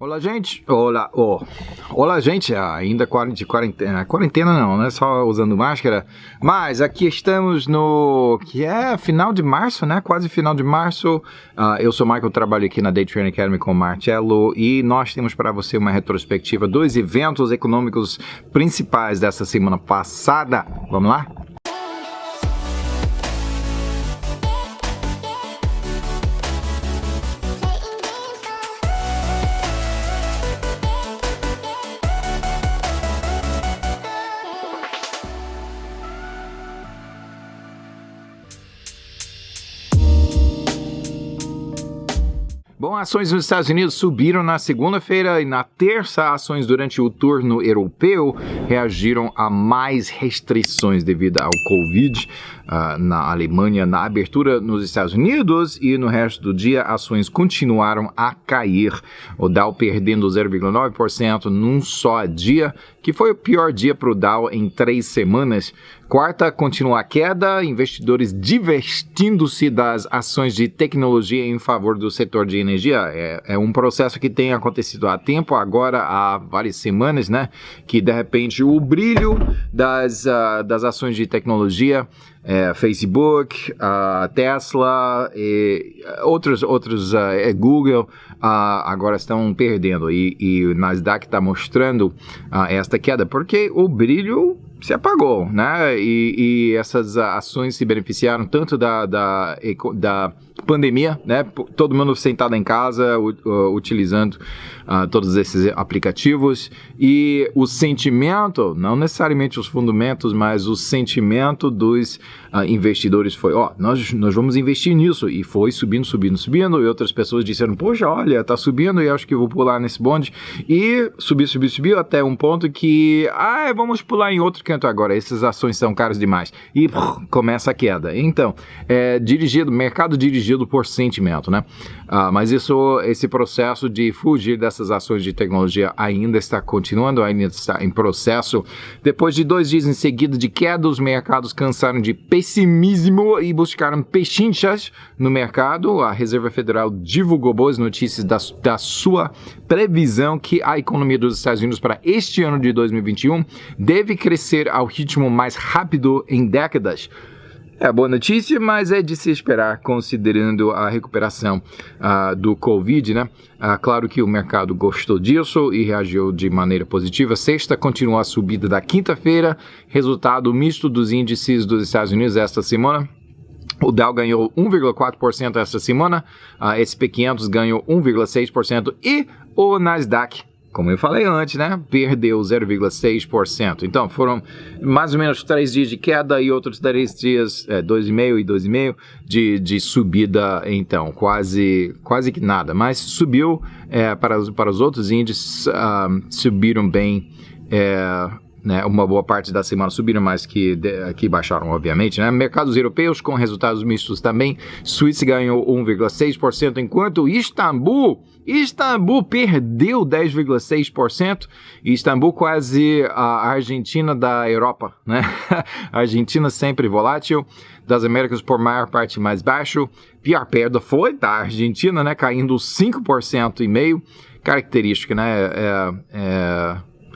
Olá, gente. Olá, gente. Ainda de quarentena. Quarentena não, né? Só usando máscara. Mas aqui estamos no... que é final de março, né? Quase final de março. Eu sou o Michael, trabalho aqui na Day Training Academy com o Marcelo. E nós temos para você uma retrospectiva dos eventos econômicos principais dessa semana passada. Vamos lá? Bom, ações nos Estados Unidos subiram na segunda-feira e na terça, ações durante o turno europeu reagiram a mais restrições devido ao Covid na Alemanha, na abertura nos Estados Unidos, e no resto do dia ações continuaram a cair. O Dow perdendo 0,9% num só dia, que foi o pior dia para o Dow em 3 semanas. Quarta, continua a queda, investidores divertindo-se das ações de tecnologia em favor do setor de energia. É um processo que tem acontecido há tempo, agora há várias semanas, né? Que de repente o brilho das ações de tecnologia, Facebook, Tesla e outros Google, agora estão perdendo, e o Nasdaq está mostrando esta queda, porque o brilho se apagou, né? E essas ações se beneficiaram tanto da pandemia, né? Todo mundo sentado em casa, utilizando todos esses aplicativos, e o sentimento, não necessariamente os fundamentos, mas o sentimento dos investidores foi, nós vamos investir nisso, e foi subindo, e outras pessoas disseram, poxa, olha, tá subindo, e acho que eu vou pular nesse bonde, e subiu até um ponto que, vamos pular em outro canto agora, essas ações são caras demais, e começa a queda. Então, mercado dirigido por sentimento, né? Mas esse processo de fugir dessas ações de tecnologia ainda está continuando, ainda está em processo. Depois de 2 dias em seguida de queda, os mercados cansaram de pessimismo e buscaram pechinchas no mercado. A Reserva Federal divulgou boas notícias da sua previsão que a economia dos Estados Unidos para este ano de 2021 deve crescer ao ritmo mais rápido em décadas. É boa notícia, mas é de se esperar, considerando a recuperação do Covid, né? Claro que o mercado gostou disso e reagiu de maneira positiva. Sexta continuou a subida da quinta-feira, resultado misto dos índices dos Estados Unidos esta semana. O Dow ganhou 1,4% esta semana, S&P 500 ganhou 1,6% e o Nasdaq, como eu falei antes, né, perdeu 0,6%. Então, foram mais ou menos 3 dias de queda e outros 3 dias, 2,5 e 2,5 de subida, então, quase que nada. Mas subiu, para os outros índices, subiram bem, né, uma boa parte da semana subiram mais que baixaram, obviamente, né? Mercados europeus com resultados mistos também. Suíça ganhou 1,6%, enquanto Istambul perdeu 10,6%. Istambul quase a Argentina da Europa, né? A Argentina sempre volátil, das Américas por maior parte mais baixo. Pior perda foi da Argentina, né? Caindo 5,5%. Característica, né?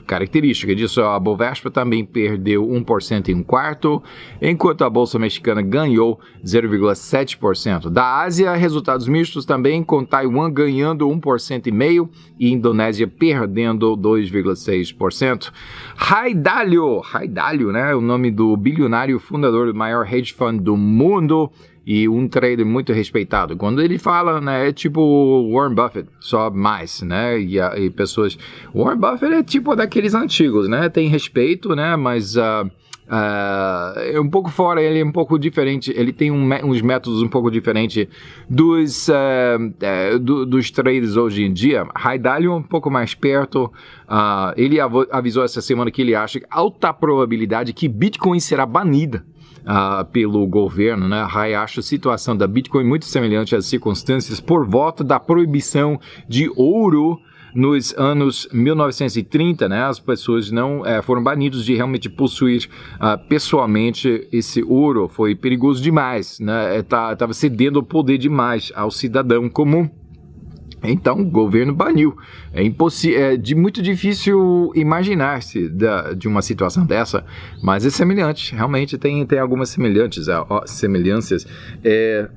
Característica disso, a Bovespa também perdeu 1% e 1/4, enquanto a Bolsa Mexicana ganhou 0,7%. Da Ásia, resultados mistos também, com Taiwan ganhando 1,5% e Indonésia perdendo 2,6%. Ray Dalio, né, o nome do bilionário fundador do maior hedge fund do mundo, e um trader muito respeitado. Quando ele fala, né, é tipo Warren Buffett, só mais, né, e pessoas... Warren Buffett é tipo daqueles antigos, né, tem respeito, né, mas é um pouco fora, ele é um pouco diferente, ele tem uns métodos um pouco diferentes dos traders hoje em dia. Ray Dalio um pouco mais perto, ele avisou essa semana que ele acha alta probabilidade que Bitcoin será banida pelo governo, né? Ray acha a situação da Bitcoin muito semelhante às circunstâncias por volta da proibição de ouro nos anos 1930, né? As pessoas não foram banidos de realmente possuir pessoalmente esse ouro. Foi perigoso demais, né? Tava cedendo o poder demais ao cidadão comum. Então, o governo baniu. É muito difícil imaginar-se de uma situação dessa, mas é semelhante. Realmente tem algumas semelhanças.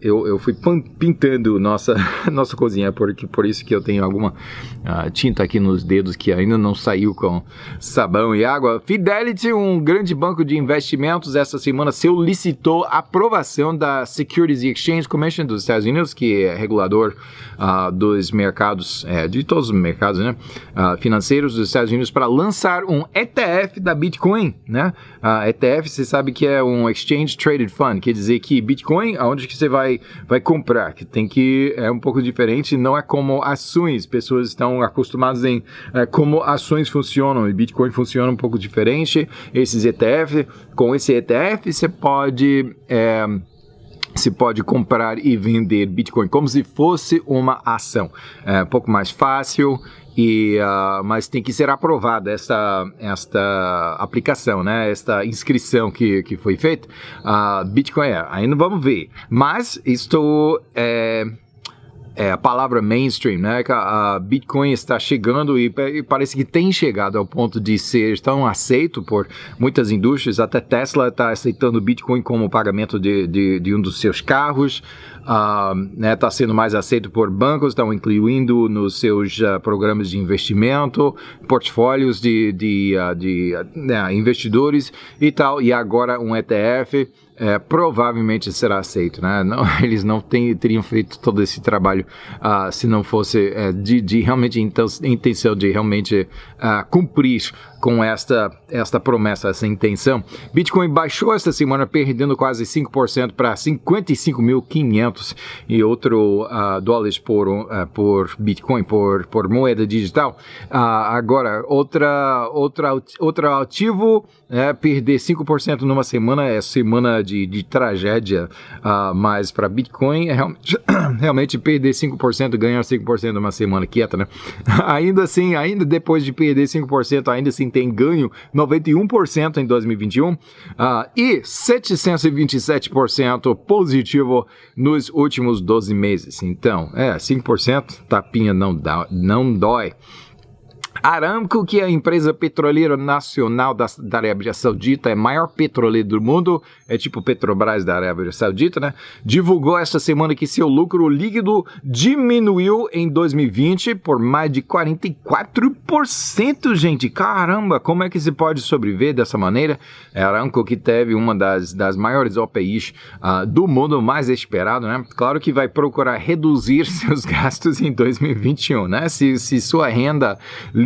Eu fui pintando nossa cozinha, por isso que eu tenho alguma tinta aqui nos dedos que ainda não saiu com sabão e água. Fidelity, um grande banco de investimentos, essa semana solicitou a aprovação da Securities and Exchange Commission dos Estados Unidos, que é regulador dos mercados, de todos os mercados, né, financeiros dos Estados Unidos, para lançar um ETF da Bitcoin, né? ETF, você sabe que é um Exchange Traded Fund, quer dizer que Bitcoin, aonde que você vai comprar, que é um pouco diferente, não é como ações, pessoas estão acostumadas em como ações funcionam, e Bitcoin funciona um pouco diferente. Com esse ETF, você pode comprar e vender Bitcoin como se fosse uma ação. É um pouco mais fácil, mas tem que ser aprovada esta aplicação, né? Esta inscrição que foi feita. Bitcoin, ainda vamos ver. Mas isto a palavra mainstream, né? Que a Bitcoin está chegando e parece que tem chegado ao ponto de ser tão aceito por muitas indústrias. Até Tesla está aceitando Bitcoin como pagamento de um dos seus carros. Está sendo mais aceito por bancos, estão incluindo nos seus programas de investimento, portfólios de investidores e tal. E agora um ETF provavelmente será aceito, né? Eles não teriam feito todo esse trabalho se não fosse de realmente intenção de realmente cumprir com esta promessa, essa intenção. Bitcoin baixou esta semana, perdendo quase 5% para 55.500 e outro dólares por Bitcoin, por moeda digital. Agora, outro ativo, perder 5% numa semana é semana de tragédia, mas para Bitcoin realmente perder 5%, ganhar 5% numa semana quieta, né? Ainda assim, depois de perder 5%, ainda assim tem ganho 91% em 2021 e 727% positivo nos últimos 12 meses. Então, 5%, tapinha não dói. Aramco, que é a empresa petroleira nacional da Arábia Saudita, é a maior petroleira do mundo, é tipo Petrobras da Arábia Saudita, né? Divulgou esta semana que seu lucro líquido diminuiu em 2020 por mais de 44%, gente. Caramba, como é que se pode sobreviver dessa maneira? É a Aramco, que teve uma das maiores OPIs do mundo, mais esperado, né? Claro que vai procurar reduzir seus gastos em 2021, né? Se sua renda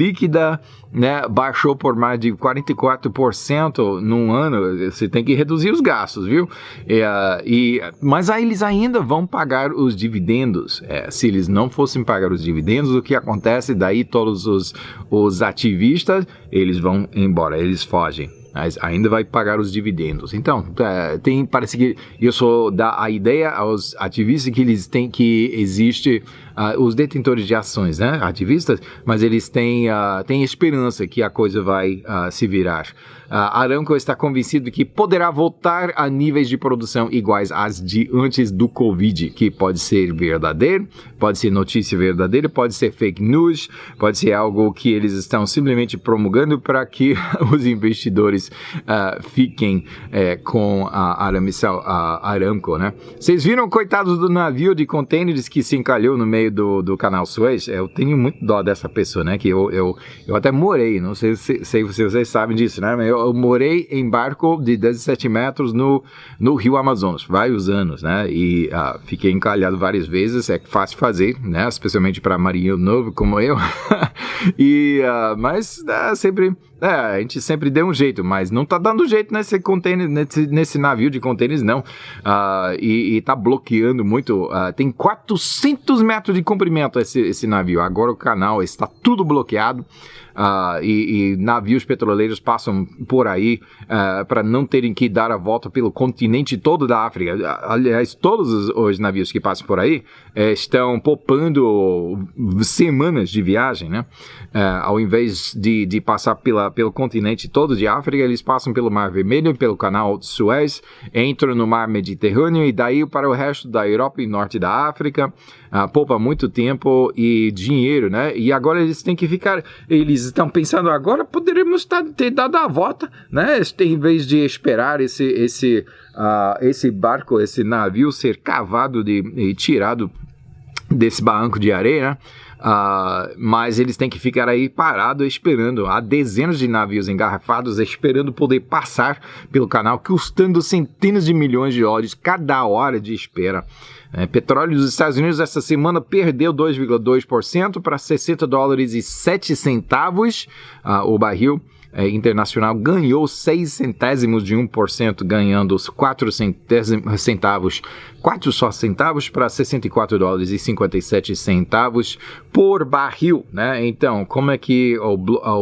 líquida, né, baixou por mais de 44% num ano, você tem que reduzir os gastos, viu? Mas aí eles ainda vão pagar os dividendos. Se eles não fossem pagar os dividendos, o que acontece? Daí todos os ativistas, eles vão embora, eles fogem. Mas ainda vai pagar os dividendos. Então, parece que isso dá a ideia aos ativistas que eles têm que existe os detentores de ações, né, ativistas, mas eles têm esperança que a coisa vai se virar. Aramco está convencido que poderá voltar a níveis de produção iguais às de antes do Covid, que pode ser verdadeiro, pode ser notícia verdadeira, pode ser fake news, pode ser algo que eles estão simplesmente promulgando para que os investidores fiquem com a Aramco, né? Vocês viram, coitados do navio de contêineres que se encalhou no meio do canal Suez? Eu tenho muito dó dessa pessoa, né? Que eu até morei, não sei se vocês sabem disso, né? Eu morei em barco de 17 metros no Rio Amazonas, vários anos, né? E fiquei encalhado várias vezes, é fácil fazer, né? Especialmente para marinheiro novo como eu. Mas sempre... a gente sempre deu um jeito, mas não tá dando jeito nesse navio de contêineres, não. E tá bloqueando muito. Tem 400 metros de comprimento esse navio. Agora o canal está tudo bloqueado. E navios petroleiros passam por aí para não terem que dar a volta pelo continente todo da África. Aliás, todos os navios que passam por aí estão poupando semanas de viagem, né? Ao invés de passar pela pelo continente todo de África, eles passam pelo Mar Vermelho, pelo Canal de Suez, entram no Mar Mediterrâneo e daí para o resto da Europa e norte da África, poupa muito tempo e dinheiro, né? E agora eles têm que ficar, eles estão pensando, agora poderíamos ter dado a volta, né? Em vez de esperar esse barco, esse navio ser cavado e tirado desse barranco de areia, né? Mas eles têm que ficar aí parados esperando. Há dezenas de navios engarrafados esperando poder passar pelo canal, custando centenas de milhões de dólares cada hora de espera. Petróleo dos Estados Unidos essa semana perdeu 2,2% para $60,07 o barril. Internacional ganhou 6 centésimos de 1%, ganhando os 4 centavos para $64,57 por barril, né? Então, como é que o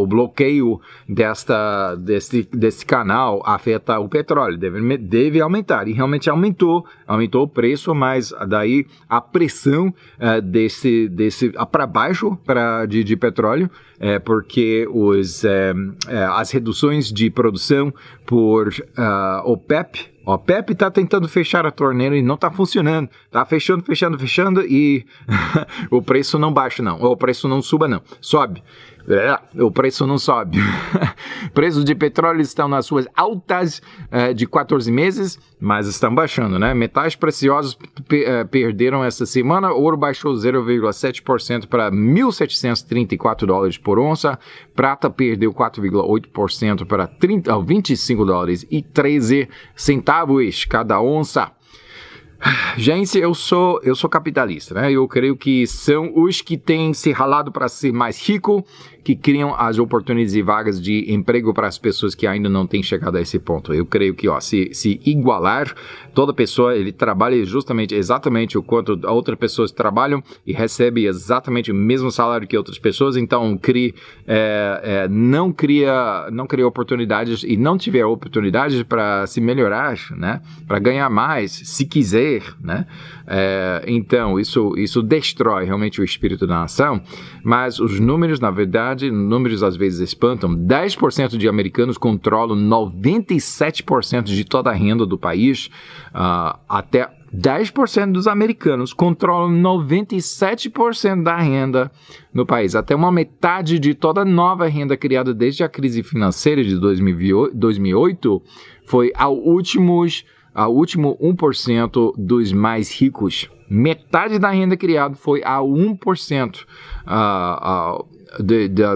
bloqueio desse canal afeta o petróleo? Deve aumentar, e realmente aumentou o preço, mas daí a pressão para baixo de petróleo, porque as reduções de produção por OPEP está tentando fechar a torneira e não está funcionando. Está fechando e o preço não baixa não, ou o preço não suba não, sobe. O preço não sobe. Preços de petróleo estão nas suas altas de 14 meses, mas estão baixando, né? Metais preciosos perderam essa semana. Ouro baixou 0,7% para $1.734 por onça. Prata perdeu 4,8% para $25,13 cada onça. Gente, eu sou capitalista, né? Eu creio que são os que têm se ralado para ser mais rico, que criam as oportunidades e vagas de emprego para as pessoas que ainda não têm chegado a esse ponto. Eu creio que, se igualar, toda pessoa, ele trabalha exatamente o quanto outras pessoas trabalham e recebe exatamente o mesmo salário que outras pessoas, então não cria oportunidades e não tiver oportunidades para se melhorar, né? Para ganhar mais, se quiser, né? Então, isso destrói realmente o espírito da nação, mas os números, na verdade, às vezes espantam. 10% de americanos controlam 97% de toda a renda do país. Até 10% dos americanos controlam 97% da renda no país. Até uma metade de toda a nova renda criada desde a crise financeira de 2008 foi ao último 1% dos mais ricos. Metade da renda criada foi a 1%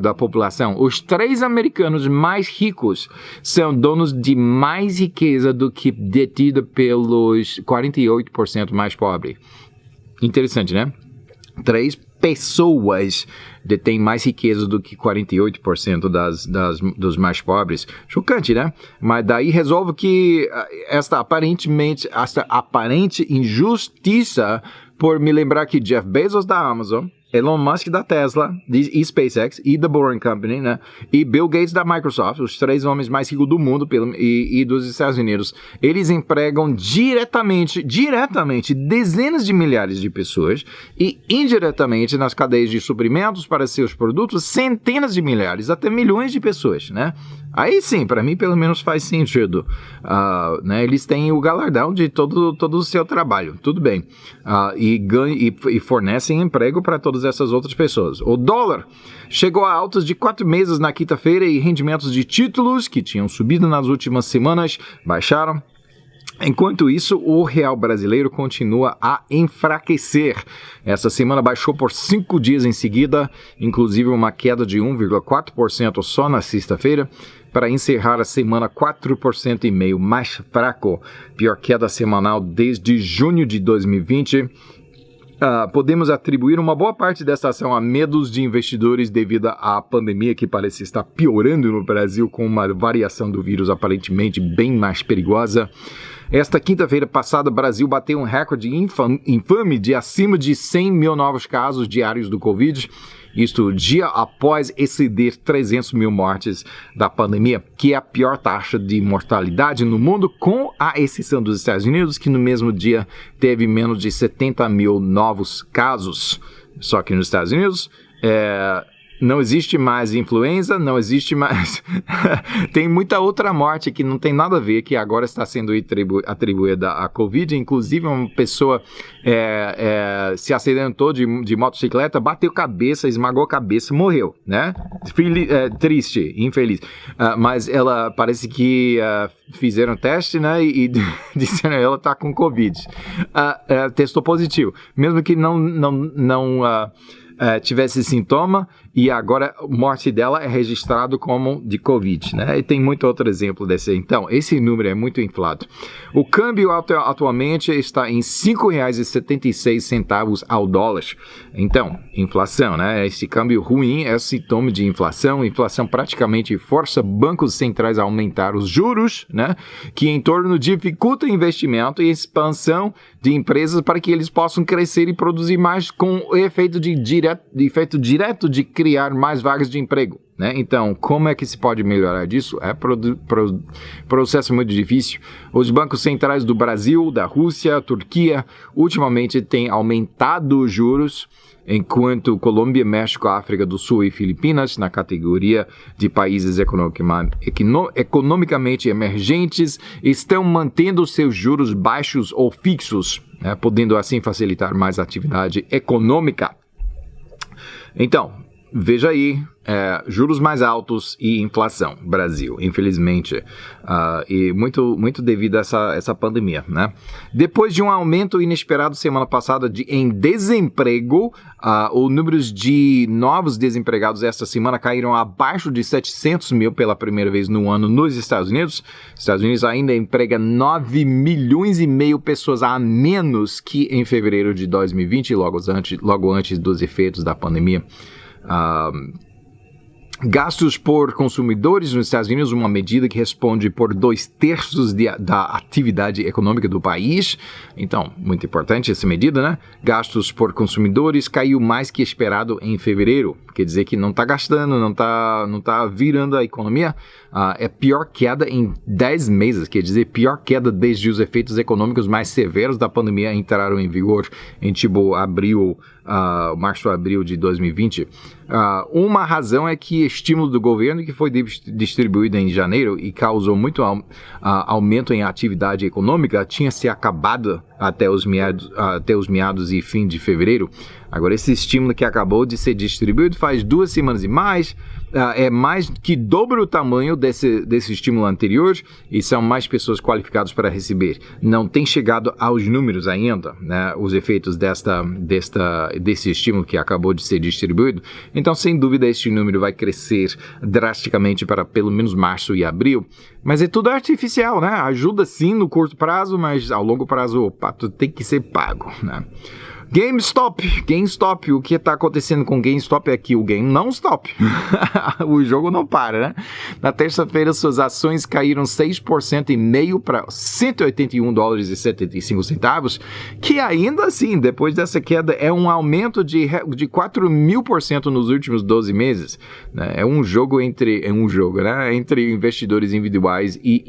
da população. Os 3 americanos mais ricos são donos de mais riqueza do que detida pelos 48% mais pobres. Interessante, né? 3 pessoas detêm mais riqueza do que 48% dos mais pobres. Chocante, né? Mas daí resolve que esta aparente injustiça, por me lembrar que Jeff Bezos da Amazon, Elon Musk da Tesla, e SpaceX, e da Boring Company, né? E Bill Gates da Microsoft, os 3 homens mais ricos do mundo e dos Estados Unidos, eles empregam diretamente dezenas de milhares de pessoas e indiretamente nas cadeias de suprimentos para seus produtos, centenas de milhares, até milhões de pessoas, né? Aí sim, para mim pelo menos faz sentido, né? Eles têm o galardão de todo o seu trabalho, tudo bem, e fornecem emprego para todas essas outras pessoas. O dólar chegou a altas de 4 meses na quinta-feira e rendimentos de títulos que tinham subido nas últimas semanas baixaram. Enquanto isso, o real brasileiro continua a enfraquecer. Essa semana baixou por 5 dias em seguida, inclusive uma queda de 1,4% só na sexta-feira, para encerrar a semana 4,5% mais fraco, pior queda semanal desde junho de 2020. Podemos atribuir uma boa parte dessa ação a medos de investidores devido à pandemia que parece estar piorando no Brasil, com uma variação do vírus aparentemente bem mais perigosa. Esta quinta-feira passada, o Brasil bateu um recorde infame de acima de 100 mil novos casos diários do Covid. Isto dia após exceder 300 mil mortes da pandemia, que é a pior taxa de mortalidade no mundo, com a exceção dos Estados Unidos, que no mesmo dia teve menos de 70 mil novos casos. Só que nos Estados Unidos, Não existe mais influenza, não existe mais... Tem muita outra morte que não tem nada a ver, que agora está sendo atribuída à Covid. Inclusive, uma pessoa se acidentou de motocicleta, bateu cabeça, esmagou a cabeça, morreu, né? Triste, infeliz. Mas ela parece que fizeram teste, né? E disseram que ela está com Covid. Testou positivo. Mesmo que não tivesse sintoma, e agora a morte dela é registrado como de Covid, né? E tem muito outro exemplo desse. Então, esse número é muito inflado. O câmbio atualmente está em R$ 5,76 ao dólar. Então, inflação, né? Esse câmbio ruim é sintoma de inflação. Inflação praticamente força bancos centrais a aumentar os juros, né? Que em torno dificulta investimento e expansão de empresas para que eles possam crescer e produzir mais, com o efeito direto de criar mais vagas de emprego, né? Então, como é que se pode melhorar disso? É processo muito difícil. Os bancos centrais do Brasil, da Rússia, Turquia, ultimamente têm aumentado os juros, enquanto Colômbia, México, África do Sul e Filipinas, na categoria de países economicamente emergentes, estão mantendo seus juros baixos ou fixos, né, podendo assim facilitar mais atividade econômica. Então, veja aí, juros mais altos e inflação, Brasil, infelizmente, e muito devido a essa pandemia, né? Depois de um aumento inesperado semana passada em desemprego, os números de novos desempregados esta semana caíram abaixo de 700 mil pela primeira vez no ano nos Estados Unidos. Os Estados Unidos ainda emprega 9 milhões e meio pessoas a menos que em fevereiro de 2020, logo antes dos efeitos da pandemia. Gastos por consumidores nos Estados Unidos, uma medida que responde por 2/3 da atividade econômica do país. Então, muito importante essa medida, né? Gastos por consumidores caiu mais que esperado em fevereiro. Quer dizer que não está gastando, não tá virando a economia. É pior queda em 10 meses, quer dizer, pior queda desde os efeitos econômicos mais severos da pandemia entraram em vigor em março a abril de 2020. Uma razão é que estímulo do governo que foi distribuído em janeiro e causou muito aumento em atividade econômica tinha se acabado até os meados e fim de fevereiro. Agora, esse estímulo que acabou de ser distribuído faz 2 semanas e mais, é mais que dobro o tamanho desse estímulo anterior e são mais pessoas qualificadas para receber. Não tem chegado aos números ainda, né, os efeitos desse estímulo que acabou de ser distribuído. Então, sem dúvida, este número vai crescer drasticamente para pelo menos março e abril. Mas é tudo artificial, né? Ajuda sim no curto prazo, mas ao longo prazo o pato tem que ser pago, né? GameStop, o que está acontecendo com GameStop é que o game não stop, o jogo não para, né? Na terça-feira suas ações caíram 6,5% para $181,75, que ainda assim, depois dessa queda, é um aumento de 4.000% nos últimos 12 meses, né? É um jogo, né? Entre investidores individuais e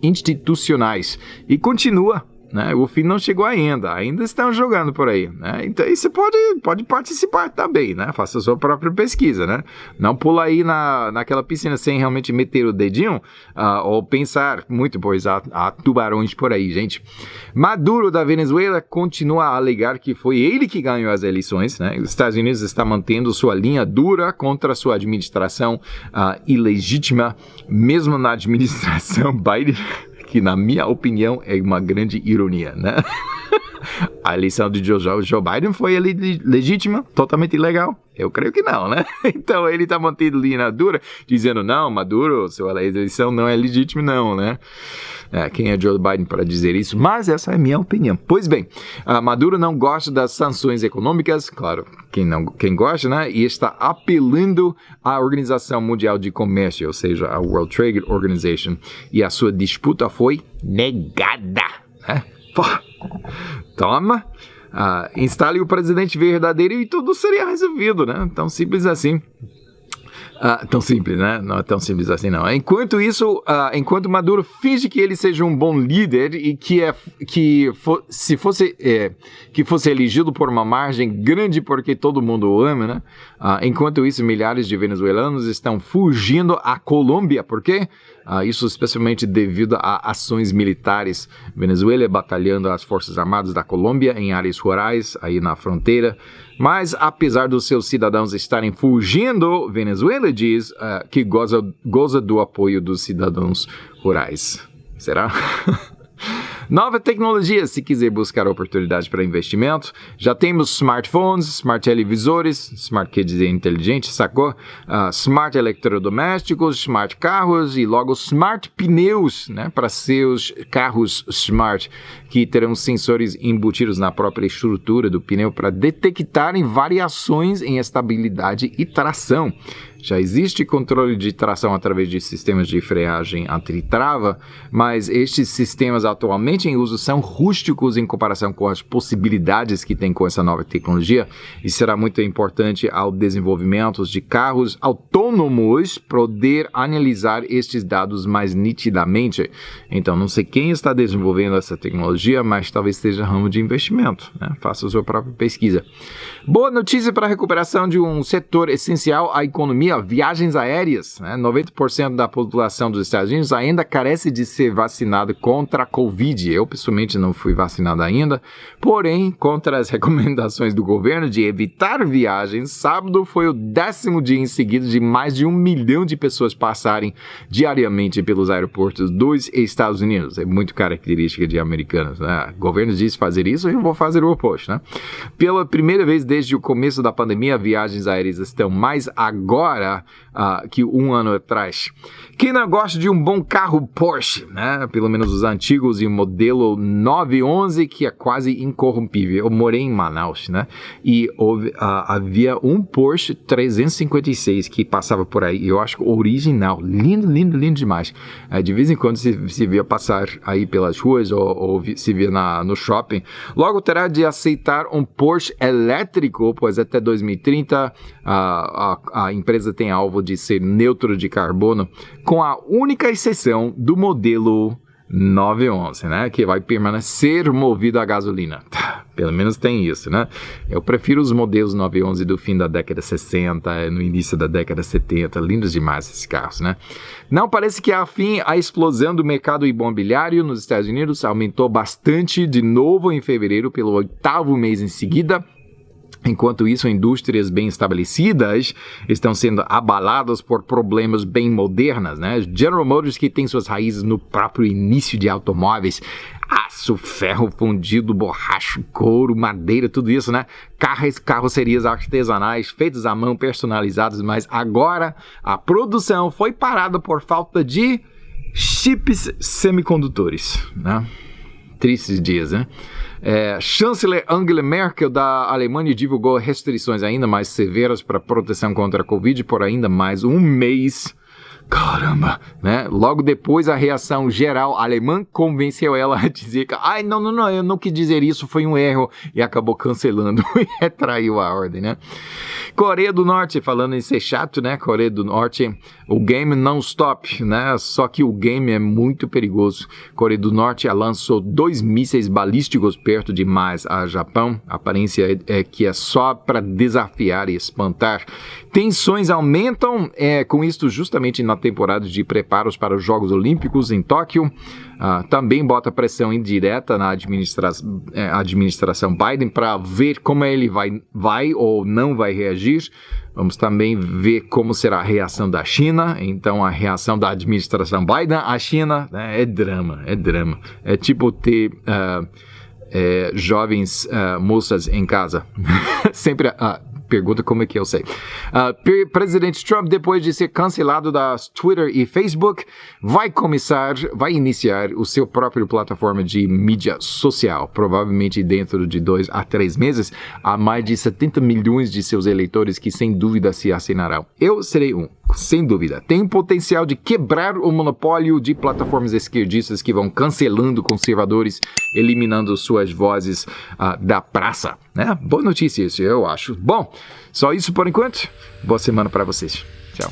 institucionais, e continua. Né? O fim não chegou ainda estão jogando por aí, né? Então aí você pode participar também, né? Faça a sua própria pesquisa, né? Não pula aí naquela piscina sem realmente meter o dedinho ou pensar muito, pois há tubarões por aí, gente. Maduro da Venezuela continua a alegar que foi ele que ganhou as eleições, né? Os Estados Unidos está mantendo sua linha dura contra sua administração ilegítima, mesmo na administração Biden, que na minha opinião é uma grande ironia, né? A eleição de Joe Biden foi legítima, totalmente ilegal? Eu creio que não, né? Então ele está mantendo linha dura, dizendo, não, Maduro, sua eleição não é legítima não, né? Quem é Joe Biden para dizer isso? Mas essa é a minha opinião. Pois bem, Maduro não gosta das sanções econômicas, claro, quem gosta, né? E está apelando à Organização Mundial de Comércio, ou seja, a World Trade Organization, e a sua disputa foi negada, né? Pô, toma, instale o presidente verdadeiro e tudo seria resolvido, né? Tão simples assim. Tão simples, né? Não é tão simples assim, não. Enquanto isso, enquanto Maduro finge que ele seja um bom líder e que fosse elegido por uma margem grande porque todo mundo o ama, né? Enquanto isso, milhares de venezuelanos estão fugindo à Colômbia. Por quê? Isso especialmente devido a ações militares. Venezuela batalhando as Forças Armadas da Colômbia em áreas rurais, aí na fronteira. Mas, apesar dos seus cidadãos estarem fugindo, Venezuela diz que goza do apoio dos cidadãos rurais. Será? Nova tecnologia, se quiser buscar oportunidade para investimento. Já temos smartphones, smart televisores, smart quer dizer inteligente, sacou? Smart eletrodomésticos, smart carros e logo smart pneus, né? Para seus carros smart, que terão sensores embutidos na própria estrutura do pneu para detectarem variações em estabilidade e tração. Já existe controle de tração através de sistemas de freagem antitrava, mas estes sistemas atualmente em uso são rústicos em comparação com as possibilidades que tem com essa nova tecnologia e será muito importante ao desenvolvimento de carros autônomos poder analisar estes dados mais nitidamente. Então, não sei quem está desenvolvendo essa tecnologia, mas talvez seja ramo de investimento, né? Faça a sua própria pesquisa. Boa notícia para a recuperação de um setor essencial à economia, viagens aéreas, né? 90% da população dos Estados Unidos ainda carece de ser vacinado contra a Covid. Eu, pessoalmente, não fui vacinado ainda. Porém, contra as recomendações do governo de evitar viagens, sábado foi o 10º dia em seguida de mais de 1 milhão de pessoas passarem diariamente pelos aeroportos dos Estados Unidos. É muito característica de americanos, né? O governo diz fazer isso, eu vou fazer o oposto, né? Pela primeira vez desde o começo da pandemia, viagens aéreas estão mais agora que um ano atrás. Quem não gosta de um bom carro Porsche, né? Pelo menos os antigos e o modelo 911, que é quase incorrompível. Eu morei em Manaus, né? E havia um Porsche 356 que passava por aí. Eu acho que original. Lindo, lindo, lindo demais. De vez em quando se via passar aí pelas ruas ou se via no shopping. Logo terá de aceitar um Porsche elétrico, pois até 2030 a empresa tem alvo de ser neutro de carbono, com a única exceção do modelo 911, né? Que vai permanecer movido a gasolina. Pelo menos tem isso, né? Eu prefiro os modelos 911 do fim da década 60, no início da década 70. Lindos demais esses carros, né? Não parece que, afim, a explosão do mercado imobiliário nos Estados Unidos aumentou bastante de novo em fevereiro, pelo 8º mês em seguida. Enquanto isso, indústrias bem estabelecidas estão sendo abaladas por problemas bem modernas, né? General Motors, que tem suas raízes no próprio início de automóveis, aço, ferro fundido, borracha, couro, madeira, tudo isso, né? Carrocerias artesanais feitas à mão, personalizadas, mas agora a produção foi parada por falta de chips semicondutores, né? Tristes dias, né? Chanceler Angela Merkel da Alemanha divulgou restrições ainda mais severas para proteção contra a Covid por ainda mais um mês. Caramba, né? Logo depois, a reação geral alemã convenceu ela a dizer que não, eu não quis dizer isso, foi um erro, e acabou cancelando e retraiu a ordem, né? Coreia do Norte, falando em ser chato, né? Coreia do Norte, o game não stop, né? Só que o game é muito perigoso. Coreia do Norte lançou 2 mísseis balísticos perto demais a Japão. A aparência é que é só para desafiar e espantar. Tensões aumentam com isto justamente na temporada de preparos para os Jogos Olímpicos em Tóquio. Também bota pressão indireta na administração Biden para ver como ele vai ou não vai reagir. Vamos também ver como será a reação da China. Então, a reação da administração Biden à China, né, é drama. É tipo ter jovens moças em casa. Sempre pergunta como é que eu sei. Presidente Trump, depois de ser cancelado das Twitter e Facebook, vai iniciar o seu próprio plataforma de mídia social. Provavelmente dentro de 2 a 3 meses, há mais de 70 milhões de seus eleitores que sem dúvida se assinarão. Eu serei um, sem dúvida. Tem potencial de quebrar o monopólio de plataformas esquerdistas que vão cancelando conservadores, eliminando suas vozes da praça, né? Boa notícia isso, eu acho. Bom, só isso por enquanto. Boa semana para vocês. Tchau.